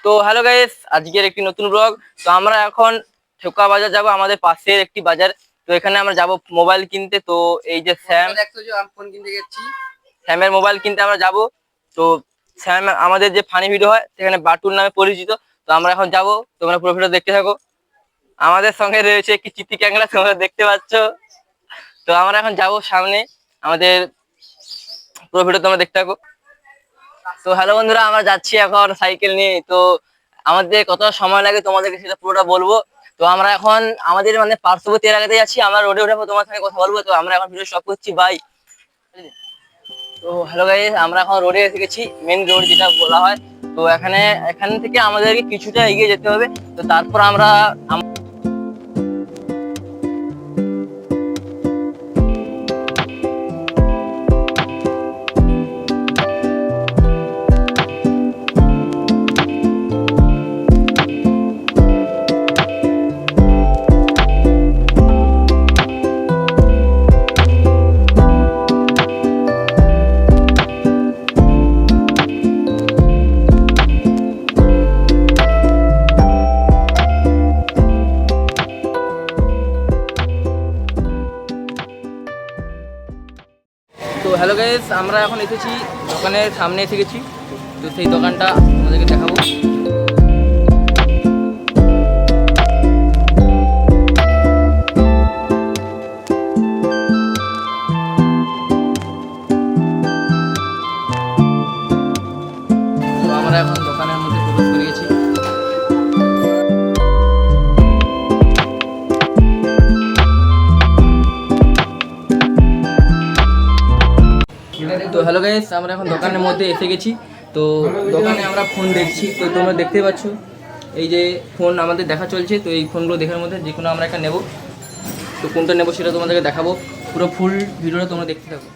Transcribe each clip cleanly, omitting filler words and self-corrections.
তো hello guys, আজকের একটি নতুন ব্লগ। তো আমরা এখন ঠোকা বাজার যাব, আমাদের পাশের একটি বাজার। তো এখানে আমরা যাব মোবাইল কিনতে। তো এই যে স্যাম, ফোন কিনতে গেছি, স্যামের মোবাইল কিনতে আমরা যাব। তো স্যাম আমাদের যে ফানি ভিডিও হয় সেখানে বাটুল নামে পরিচিত। তো আমরা এখন যাব, তোমরা পুরো ভিডিও দেখতে থাকো। আমাদের সঙ্গে রয়েছে একটি চিত্তি ক্যাংলা, তোমরা দেখতে পাচ্ছ। তো আমরা এখন যাব সামনে, আমাদের পুরো ভিডিও তোমরা দেখতে থাকো। তো হ্যালো বন্ধুরা, আমরা যাচ্ছি এখন সাইকেল নিয়ে। তো আমাদের কতটা সময় লাগে তোমাদেরকে সেটা পুরোটা বলবো। তো আমরা এখন আমাদের মানে পার্শ্ববর্তী এলাকাতে যাচ্ছি, আমরা রোডে উঠে তোমার সঙ্গে কথা বলবো। তো আমরা এখন ভিডিও স্টপ করছি, বাই। তো হ্যালো গাইস, আমরা এখন রোডে এসে গেছি, মেন রোড যেটা বলা হয়। তো এখান থেকে আমাদেরকে কিছুটা এগিয়ে যেতে হবে। তো তারপর আমরা তো হ্যালো গাইস, আমরা এখন এসেছি দোকানের সামনে এসে গেছি। তো সেই দোকানটা আমাদেরকে দেখাবো। তো আমরা এখন দোকানের মধ্যে প্রবেশ করে গেছি। তো হ্যালো গাইস, আমরা এখন দোকানের মধ্যে এসে গেছি। তো দোকানে আমরা ফোন দেখছি। তো তোমরা দেখতে পাচ্ছ এই যে ফোন আমাদের দেখা চলছে। তো এই ফোনগুলো দেখার মধ্যে যে কোনো আমরা একটা নেব। তো কোনটা নেব সেটা তোমাদেরকে দেখাবো, পুরো ফুল ভিডিওটা তোমরা দেখতে থাকো।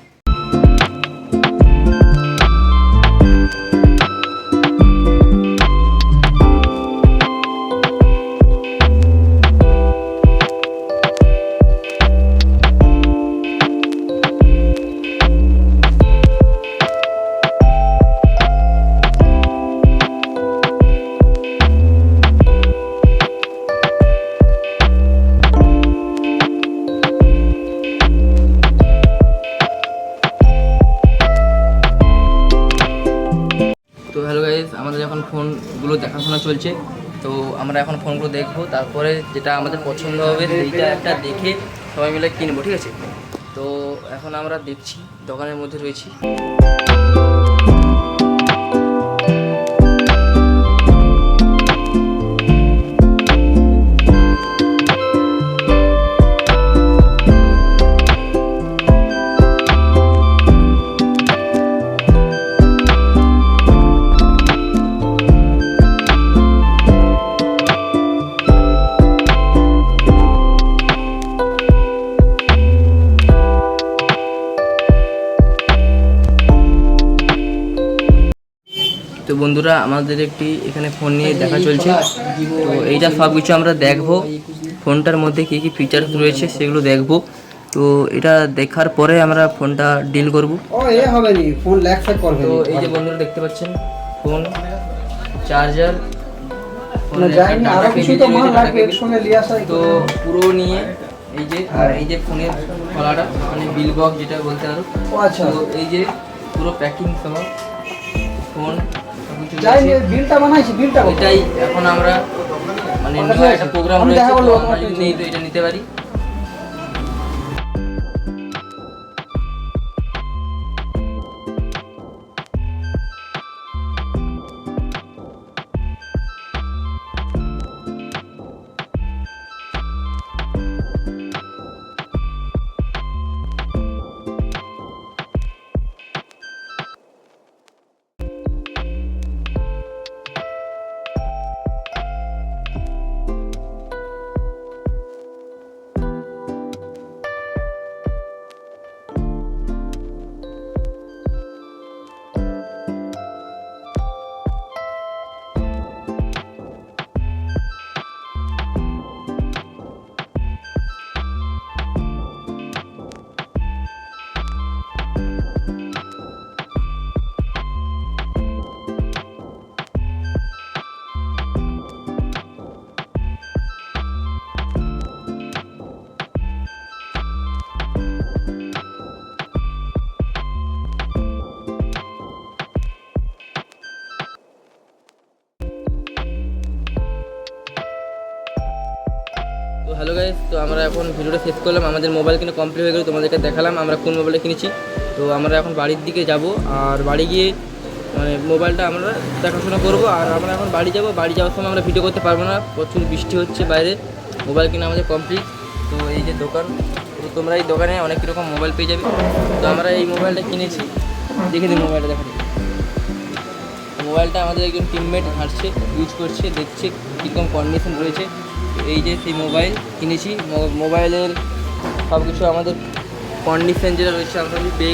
তো হ্যালো গাইস, আমাদের এখন ফোনগুলো দেখাশোনা চলছে। তো আমরা এখন ফোনগুলো দেখবো, তারপরে যেটা আমাদের পছন্দ হবে সেইটা একটা দেখে সবাই মিলে কিনবো, ঠিক আছে? তো এখন আমরা দেখছি, দোকানের মধ্যে রয়েছি। তো বন্ধুরা, আমাদের একটি এখানে ফোন নিয়ে দেখা চলছে। তো এইটা সব কিছু আমরা দেখবো, ফোনটার মধ্যে কী কী ফিচার্স রয়েছে সেগুলো দেখবো। তো এটা দেখার পরে আমরা ফোনটা ডিল করবো। তো এই যে বন্ধুরা দেখতে পাচ্ছেন, ফোন, চার্জার, তো পুরো নিয়ে এই যে, আর এই যে ফোনের গলাটা মানে বিল বক্স যেটা বলতে পারো। আচ্ছা, তো এই যে পুরো প্যাকিং সহ ফোন এটাই এখন আমরা মানে একটা প্রোগ্রাম রয়েছে, এটা নিতে পারি। হ্যালো গাইস, তো আমরা এখন ভিডিওটা শেষ করলাম। আমাদের মোবাইল কিনে কমপ্লিট হয়ে গেল, তোমাদেরকে দেখালাম আমরা কোন মোবাইলটা কিনেছি। তো আমরা এখন বাড়ির দিকে যাব, আর বাড়ি গিয়ে মানে মোবাইলটা আমরা দেখাশোনা করবো। আর আমরা এখন বাড়ি যাব, বাড়ি যাওয়ার সময় আমরা ভিডিও করতে পারবো না, প্রচুর বৃষ্টি হচ্ছে বাইরে। মোবাইল কিনে আমাদের কমপ্লিট। তো এই যে দোকান, তো তোমরা এই দোকানে অনেক রকম মোবাইল পেয়ে যাবে। তো আমরা এই মোবাইলটা কিনেছি, দেখে দিই মোবাইলটা দেখা দিই। মোবাইলটা আমাদের একজন টিমমেট হাঁটছে, ইউজ করছে, দেখছে কীরকম কন্ডিশন রয়েছে। এই যে সেই মোবাইল কিনেছি, মোবাইলের সব কিছু আমাদের কন্ডিশন যেটা রয়েছে আমরা পেয়ে